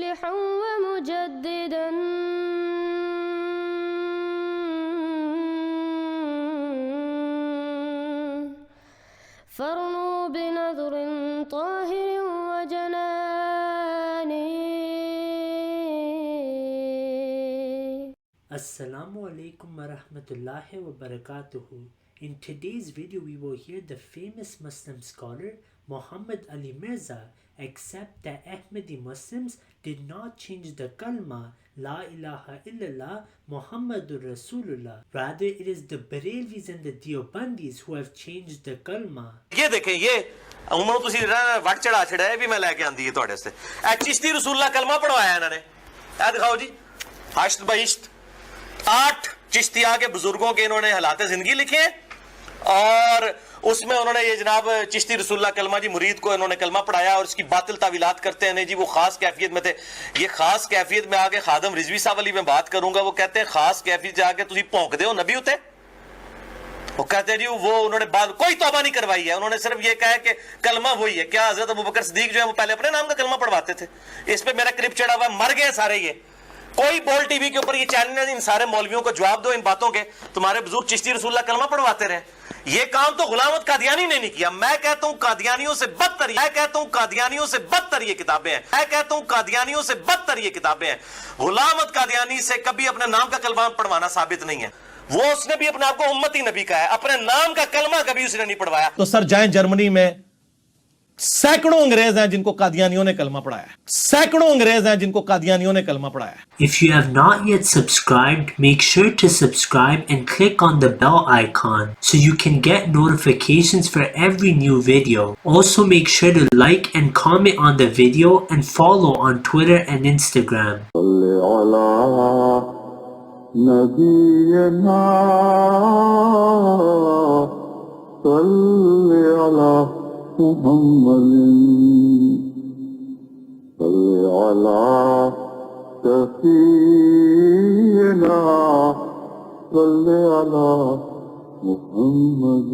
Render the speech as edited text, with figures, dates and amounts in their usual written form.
मुस्लिहन व मुजद्दिदन फरनू बिनज़रिन ताहिरिन व जनानी। Assalamu alaikum wa rahmatullahi wa barakatuhu. In today's video we will hear the famous Muslim scholar Muhammad Ali Mirza accept that Ahmadi Muslims did not change the kalma La ilaha illallah Muhammadur Rasulullah. Rather it is the Barelvis and the Deobandis who have changed the kalma. ये देखें, ये उमर तुसी what चढ़ा छड़ा भी मैं लेके आंदी है ਤੁਹਾਡੇ ਵਾਸਤੇ। ਇਹ चिश्ती रसूलुल्लाह कलमा पढ़वाया इन्होंने। ਇਹ दिखाओ जी, हश्त बहिश्त 8 चिश्तिया के बुजुर्गों के इन्होंने हालात जिंदगी लिखे हैं और उसमें उन्होंने ये जनाब चिश्ती रसूलुल्लाह कलमा जी मुरीद को इन्होंने कलमा पढ़ाया और इसकी बातिल तावीलात करते हैं। नहीं जी, वो खास कैफियत में थे। ये खास कैफियत में आके खादम रिजवी साहब वाली में बात करूंगा। वो कहते हैं खास कैफियत जाके तुसी भौंकदे हो नबी उते। वो कहते हैं जी वो उन्होंने बात कोई तौबा नहीं करवाई है, उन्होंने सिर्फ ये कहा कि कलमा वही है। क्या हजरत अबू बकर सिद्दीक जो है वो पहले अपने नाम का कलमा पढ़वाते थे? इस पे मेरा क्लिप चढ़ा हुआ, मर गए सारे। ये कोई बोल टीवी के ऊपर ये चैनल है, इन सारे मौलवियों को जवाब दो इन बातों के। तुम्हारे बुजुर्ग चिश्ती रसूलुल्लाह कलमा पढ़वाते रहे। ये काम तो गुलामत कादियानी ने नहीं किया। मैं कहता हूं कादियानियों से बदतर, मैं कहता हूं कादियानियों से बदतर ये किताबें हैं। मैं कहता हूं कादियानियों से बदतर ये किताबें हैं। गुलामत कादियानी से कभी अपने नाम का कलमा पढ़वाना साबित नहीं है। वो उसने भी अपने आप को उम्मती नबी का है, अपने नाम का कलमा कभी उसने नहीं पढ़वाया। तो सर जाएं जर्मनी में, सैकड़ों अंग्रेज हैं जिनको कादियानियों ने कलमा पढ़ाया। सैकड़ों अंग्रेज हैं जिनको कादियानियों ने कलमा पढ़ाया। If you have not yet subscribed, make sure to subscribe and click on the bell icon so you can get notifications for every new video. Also make sure to like and comment on the video and follow on Twitter and Instagram. محمد صل على سفينا صل على محمد